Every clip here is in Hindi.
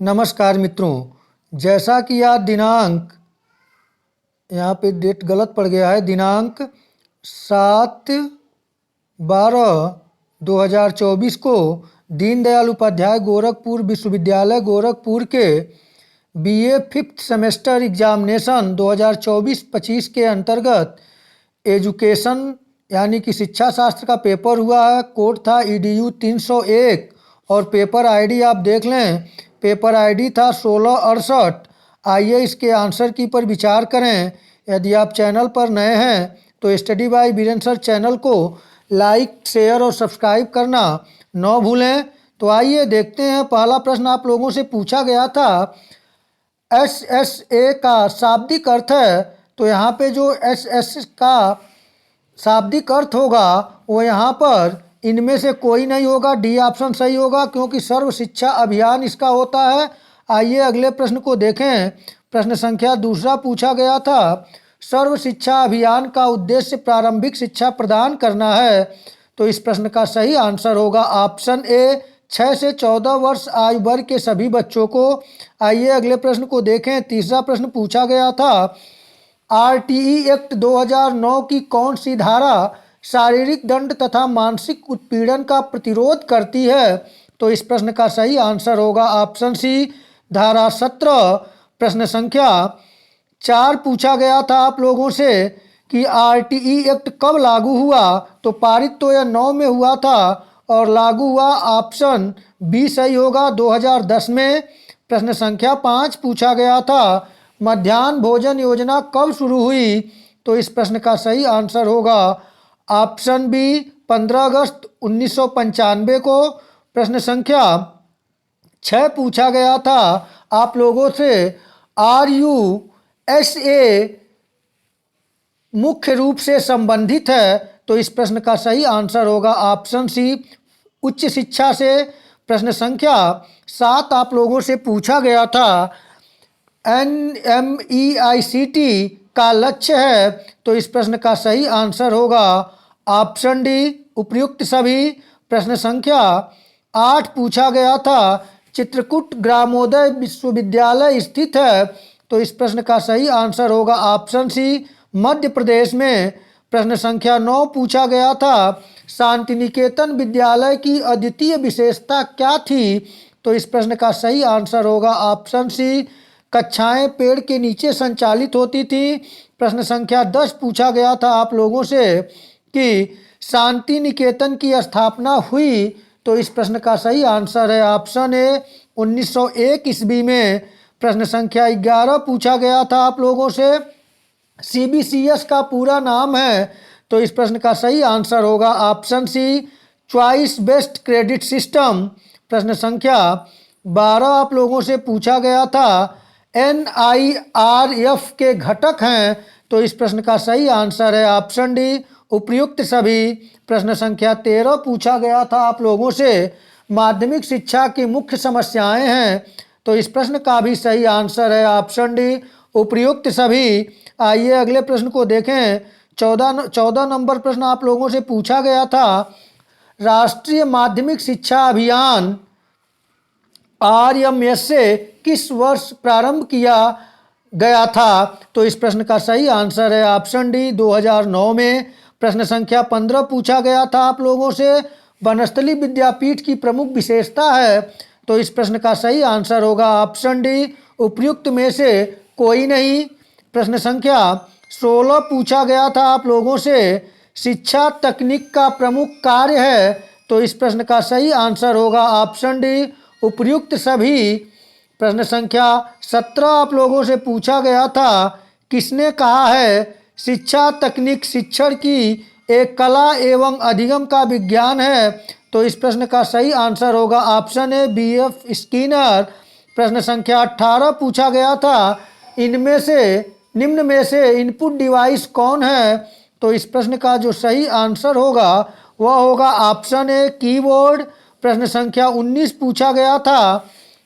नमस्कार मित्रों, जैसा कि आज दिनांक यहाँ पे डेट गलत पड़ गया है। दिनांक 7/12/2024 को दीनदयाल उपाध्याय गोरखपुर विश्वविद्यालय गोरखपुर के बीए फिफ्थ सेमेस्टर एग्जामिनेशन 2024-25 के अंतर्गत एजुकेशन यानी कि शिक्षा शास्त्र का पेपर हुआ है। कोड था EDU 301 और पेपर आईडी आप देख लें, पेपर आईडी था 1668। आइए इसके आंसर की पर विचार करें। यदि आप चैनल पर नए हैं तो study by Virendra sir channel को लाइक, शेयर और सब्सक्राइब करना न भूलें। तो आइए देखते हैं। पहला प्रश्न आप लोगों से पूछा गया था, SSA का शाब्दिक अर्थ है। तो यहाँ पे जो SS का शाब्दिक अर्थ होगा वो यहाँ पर इनमें से कोई नहीं होगा। डी ऑप्शन सही होगा क्योंकि सर्व शिक्षा अभियान इसका होता है। आइए अगले प्रश्न को देखें। प्रश्न संख्या दूसरा पूछा गया था, सर्व शिक्षा अभियान का उद्देश्य प्रारंभिक शिक्षा प्रदान करना है। तो इस प्रश्न का सही आंसर होगा ऑप्शन ए, 6 से 14 वर्ष आयु वर्ग के सभी बच्चों को। आइए अगले प्रश्न को देखें। तीसरा प्रश्न पूछा गया था, RTE एक्ट 2009 की कौन सी धारा शारीरिक दंड तथा मानसिक उत्पीड़न का प्रतिरोध करती है। तो इस प्रश्न का सही आंसर होगा ऑप्शन सी, धारा 17। प्रश्न संख्या 4 पूछा गया था आप लोगों से कि RTE एक्ट कब लागू हुआ। तो पारित तो यह 9 में हुआ था और लागू हुआ ऑप्शन बी सही होगा 2010 में। प्रश्न संख्या 5 पूछा गया था, मध्याह्न भोजन योजना कब शुरू हुई। तो इस प्रश्न का सही आंसर होगा ऑप्शन बी, 15 अगस्त 1995 को। प्रश्न संख्या 6 पूछा गया था आप लोगों से, RUSA मुख्य रूप से संबंधित है। तो इस प्रश्न का सही आंसर होगा ऑप्शन सी, उच्च शिक्षा से। प्रश्न संख्या 7 आप लोगों से पूछा गया था, NMEICT का लक्ष्य है। तो इस प्रश्न का सही आंसर होगा ऑप्शन डी, उपयुक्त सभी। प्रश्न संख्या 8 पूछा गया था, चित्रकूट ग्रामोदय विश्वविद्यालय स्थित है। तो इस प्रश्न का सही आंसर होगा ऑप्शन सी, मध्य प्रदेश में। प्रश्न संख्या 9 पूछा गया था, शांति निकेतन विद्यालय की अद्वितीय विशेषता क्या थी। तो इस प्रश्न का सही आंसर होगा ऑप्शन सी, कक्षाएं पेड़ के नीचे संचालित होती थी। प्रश्न संख्या 10 पूछा गया था आप लोगों से कि शांति निकेतन की स्थापना हुई। तो इस प्रश्न का सही आंसर है ऑप्शन ए, 1901 ईस्वी में। प्रश्न संख्या 11 पूछा गया था आप लोगों से, CBCS का पूरा नाम है। तो इस प्रश्न का सही आंसर होगा option C, choice based credit system. प्रश्न संख्या 12 आप लोगों से पूछा गया था, NIRF के घटक हैं। तो इस प्रश्न का सही आंसर है ऑप्शन डी, उपयुक्त सभी। प्रश्न संख्या 13 पूछा गया था आप लोगों से, माध्यमिक शिक्षा की मुख्य समस्याएं हैं। तो इस प्रश्न का भी सही आंसर है ऑप्शन डी, उपयुक्त सभी। आइए अगले प्रश्न को देखें। 14 नंबर प्रश्न आप लोगों से पूछा गया था, राष्ट्रीय माध्यमिक शिक्षा अभियान RMS से किस वर्ष प्रारंभ किया गया था। तो इस प्रश्न का सही आंसर है ऑप्शन डी, 2009 में। प्रश्न संख्या 15 पूछा गया था आप लोगों से, वनस्थली विद्यापीठ की प्रमुख विशेषता है। तो इस प्रश्न का सही आंसर होगा ऑप्शन डी, उपयुक्त में से कोई नहीं। प्रश्न संख्या 16 पूछा गया था आप लोगों से, शिक्षा तकनीक का प्रमुख कार्य है। तो इस प्रश्न का सही आंसर होगा ऑप्शन डी, उपयुक्त सभी। प्रश्न संख्या 17 आप लोगों से पूछा गया था, किसने कहा है शिक्षा तकनीक शिक्षण की एक कला एवं अधिगम का विज्ञान है। तो इस प्रश्न का सही आंसर होगा ऑप्शन ए, BF स्किनर। प्रश्न संख्या 18 पूछा गया था, इनमें से निम्न में से इनपुट डिवाइस कौन है। तो इस प्रश्न का जो सही आंसर होगा वह होगा ऑप्शन ए, कीबोर्ड। प्रश्न संख्या 19 पूछा गया था,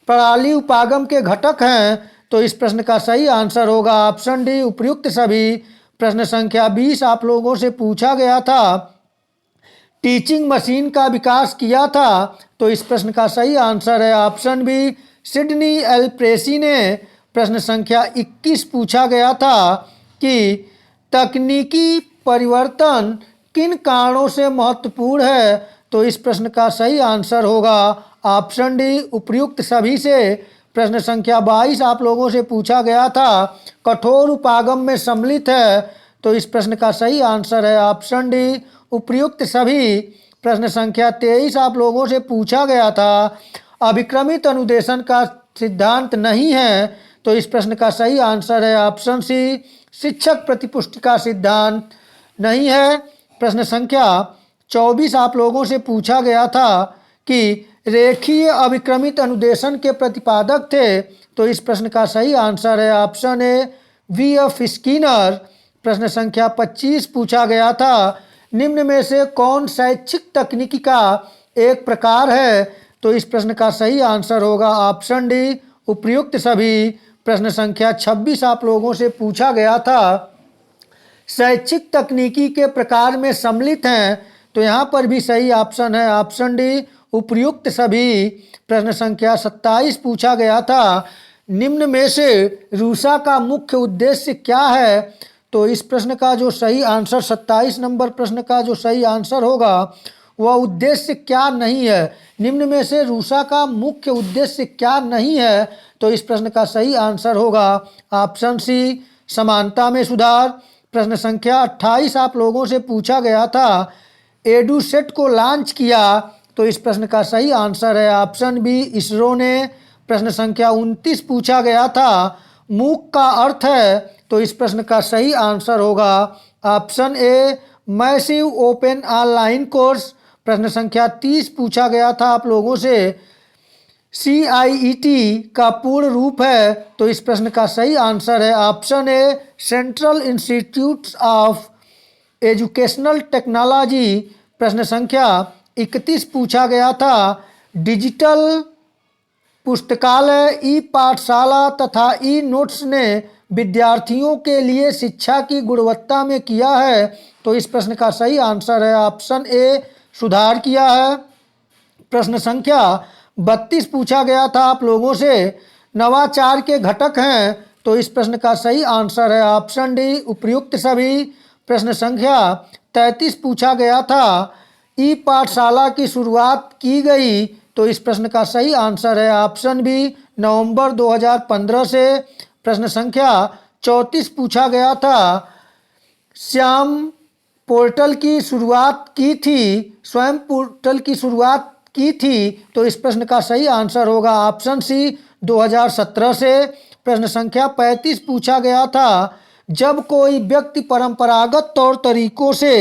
प्रणाली उपागम के घटक हैं। तो इस प्रश्न का सही आंसर होगा ऑप्शन डी, उपयुक्त सभी। प्रश्न संख्या 20 आप लोगों से पूछा गया था, टीचिंग मशीन का विकास किया था। तो इस प्रश्न का सही आंसर है ऑप्शन बी, सिडनी एल प्रेसी ने प्रश्न संख्या 21 पूछा गया था कि तकनीकी परिवर्तन किन कारणों से महत्वपूर्ण है, तो इस प्रश्न का सही आंसर होगा ऑप्शन डी उपर्युक्त सभी से। प्रश्न संख्या 22 आप लोगों से पूछा गया था कठोर उपागम में सम्मिलित है, तो इस प्रश्न का सही आंसर है ऑप्शन डी उपर्युक्त सभी। प्रश्न संख्या 23 आप लोगों से पूछा गया था अभिक्रमित अनुदेशन का सिद्धांत नहीं है, तो इस प्रश्न का सही आंसर है ऑप्शन सी शिक्षक प्रतिपुष्टि का सिद्धांत नहीं है। प्रश्न संख्या 24 आप लोगों से पूछा गया था कि रेखीय अभिक्रमित अनुदेशन के प्रतिपादक थे, तो इस प्रश्न का सही आंसर है ऑप्शन ए वी.एफ. स्किनर। प्रश्न संख्या 25 पूछा गया था निम्न में से कौन शैक्षिक तकनीकी का एक प्रकार है, तो इस प्रश्न का सही आंसर होगा ऑप्शन डी उपर्युक्त सभी। प्रश्न संख्या 26 आप लोगों से पूछा गया था शैक्षिक तकनीकी के प्रकार में सम्मिलित हैं, तो यहाँ पर भी सही ऑप्शन है ऑप्शन डी उपर्युक्त सभी। प्रश्न संख्या 27 पूछा गया था निम्न में से रूसा का मुख्य उद्देश्य क्या है, तो इस प्रश्न का जो सही आंसर 27 नंबर प्रश्न का जो सही आंसर होगा वह उद्देश्य क्या नहीं है। निम्न में से रूसा का मुख्य उद्देश्य क्या नहीं है, तो इस प्रश्न का सही आंसर होगा ऑप्शन सी समानता में सुधार। प्रश्न संख्या 28 आप लोगों से पूछा गया था एडुसेट को लॉन्च किया, तो इस प्रश्न का सही आंसर है ऑप्शन बी इसरो ने। प्रश्न संख्या 29 पूछा गया था मूक का अर्थ है, तो इस प्रश्न का सही आंसर होगा option a massive open online course. प्रश्न संख्या 30 पूछा गया था आप लोगों से CIET का पूर्ण रूप है, तो इस प्रश्न का सही आंसर है option A central institute of educational technology. प्रश्न संख्या 31 पूछा गया था डिजिटल पुस्तकालय ई पाठशाला तथा ई नोट्स ने विद्यार्थियों के लिए शिक्षा की गुणवत्ता में किया है, तो इस प्रश्न का सही आंसर है ऑप्शन ए सुधार किया है। प्रश्न संख्या 32 पूछा गया था आप लोगों से नवाचार के घटक हैं, तो इस प्रश्न का सही आंसर है ऑप्शन डी उपर्युक्त सभी। प्रश्न संख्या 33 पूछा गया था ई पाठशाला की शुरुआत की गई, तो इस प्रश्न का सही आंसर है ऑप्शन बी नवंबर 2015 से। प्रश्न संख्या 34 पूछा गया था श्याम पोर्टल की शुरुआत की थी, स्वयं पोर्टल की शुरुआत की थी, तो इस प्रश्न का सही आंसर होगा ऑप्शन सी 2017 से। प्रश्न संख्या 35 पूछा गया था जब कोई व्यक्ति परंपरागत तौर तरीकों से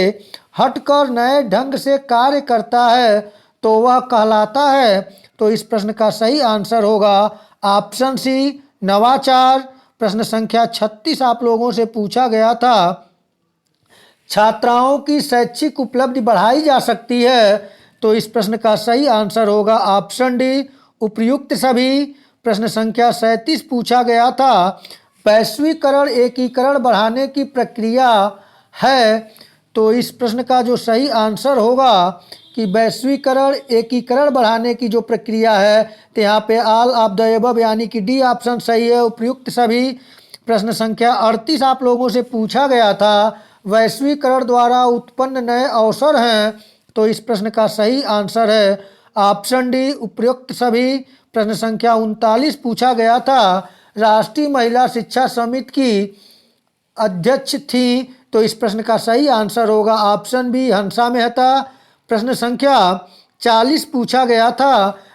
हटकर नए ढंग से कार्य करता है तो वह कहलाता है, तो इस प्रश्न का सही आंसर होगा ऑप्शन सी नवाचार। प्रश्न संख्या 36 आप लोगों से पूछा गया था छात्राओं की शैक्षिक उपलब्धि बढ़ाई जा सकती है, तो इस प्रश्न का सही आंसर होगा ऑप्शन डी उपर्युक्त सभी। प्रश्न संख्या 37 पूछा गया था वैश्वीकरण एकीकरण बढ़ाने की प्रक्रिया है, तो इस प्रश्न का जो सही आंसर होगा कि वैश्वीकरण एकीकरण बढ़ाने की जो प्रक्रिया है, तो यहाँ पे ऑल ऑफ द अबव यानी कि डी ऑप्शन सही है उपर्युक्त सभी। प्रश्न संख्या 38 आप लोगों से पूछा गया था वैश्वीकरण द्वारा उत्पन्न नए अवसर हैं, तो इस प्रश्न का सही आंसर है ऑप्शन डी उपर्युक्त सभी। प्रश्न संख्या 39 पूछा गया था राष्ट्रीय महिला शिक्षा समिति की अध्यक्ष थी, तो इस प्रश्न का सही आंसर होगा ऑप्शन बी हंसा मेहता। प्रश्न संख्या 40 पूछा गया था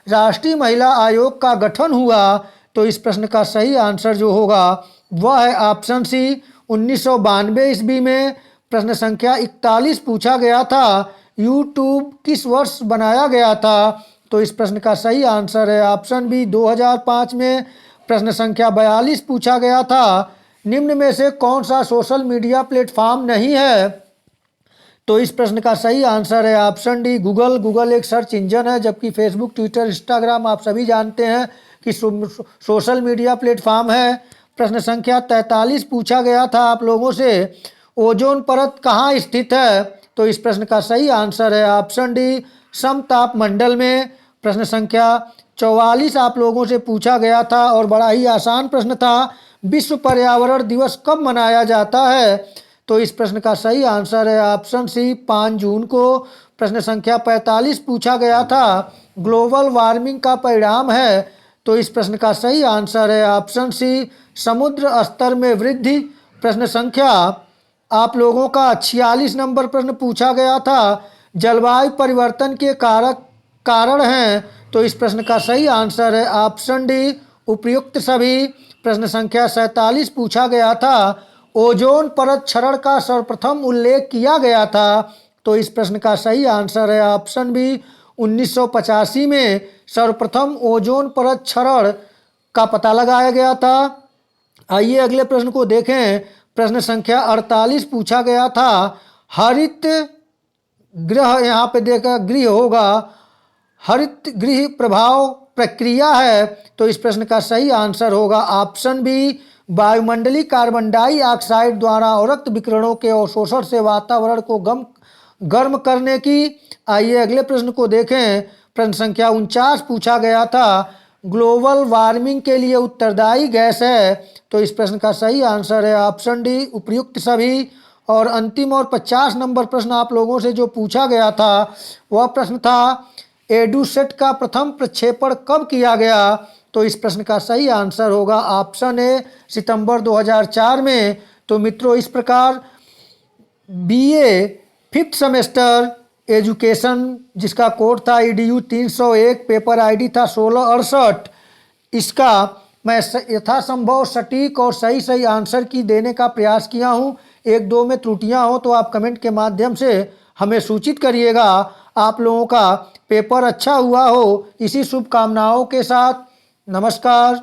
राष्ट्रीय महिला आयोग का गठन हुआ, तो इस प्रश्न का सही आंसर जो होगा वह है ऑप्शन सी 1992 ईस्वी में। प्रश्न संख्या 41 पूछा गया था यूट्यूब किस वर्ष बनाया गया था, तो इस प्रश्न का सही आंसर है ऑप्शन बी 2005 में। प्रश्न संख्या 42 पूछा गया था निम्न में से कौन सा सोशल मीडिया प्लेटफॉर्म नहीं है, तो इस प्रश्न का सही आंसर है ऑप्शन डी गूगल। गूगल एक सर्च इंजन है, जबकि फेसबुक ट्विटर इंस्टाग्राम आप सभी जानते हैं कि सोशल मीडिया प्लेटफॉर्म है। प्रश्न संख्या 43 पूछा गया था आप लोगों से ओजोन परत कहाँ स्थित है, तो इस प्रश्न का सही आंसर है ऑप्शन डी समताप मंडल में। प्रश्न संख्या 44 आप लोगों से पूछा गया था और बड़ा ही आसान प्रश्न था। विश्व पर्यावरण दिवस कब मनाया जाता है? तो इस प्रश्न का सही आंसर है ऑप्शन सी 5 जून को। प्रश्न संख्या 45 पूछा गया था ग्लोबल वार्मिंग का परिणाम है, तो इस प्रश्न का सही आंसर है ऑप्शन सी समुद्र स्तर में वृद्धि। प्रश्न संख्या आप लोगों का 46 नंबर प्रश्न पूछा गया था जलवायु परिवर्तन के कारण हैं, तो इस प्रश्न का सही आंसर है ऑप्शन डी उपयुक्त सभी। प्रश्न संख्या 47 पूछा गया था ओजोन परत क्षरण का सर्वप्रथम उल्लेख किया गया था, तो इस प्रश्न का सही आंसर है ऑप्शन बी 1985 में सर्वप्रथम ओजोन परत क्षरण का पता लगाया गया था। आइए अगले प्रश्न को देखें। प्रश्न संख्या 48 पूछा गया था हरित गृह, यहाँ पे देखा गृह होगा, हरित गृह प्रभाव प्रक्रिया है, तो इस प्रश्न का सही आंसर होगा ऑप्शन बी वायुमंडलीय कार्बन डाइऑक्साइड द्वारा अवरक्त विकिरणों के अवशोषण से वातावरण को गर्म करने की। आइए अगले प्रश्न को देखें। प्रश्न संख्या 49 पूछा गया था ग्लोबल वार्मिंग के लिए उत्तरदायी गैस है, तो इस प्रश्न का सही आंसर है ऑप्शन डी उपयुक्त सभी। और अंतिम और 50 नंबर प्रश्न आप लोगों से जो पूछा गया था वह प्रश्न था एडुसेट का प्रथम प्रक्षेपण कब किया गया, तो इस प्रश्न का सही आंसर होगा ऑप्शन ए सितंबर 2004 में। तो मित्रों इस प्रकार बीए 5th सेमेस्टर एजुकेशन जिसका कोड था EDU 301, पेपर आईडी था 1668, इसका मैं यथासंभव सटीक और सही आंसर की देने का प्रयास किया हूँ। एक दो में त्रुटियाँ हो तो आप कमेंट के माध्यम से हमें सूचित करिएगा। आप लोगों का पेपर अच्छा हुआ हो, इसी शुभकामनाओं के साथ नमस्कार।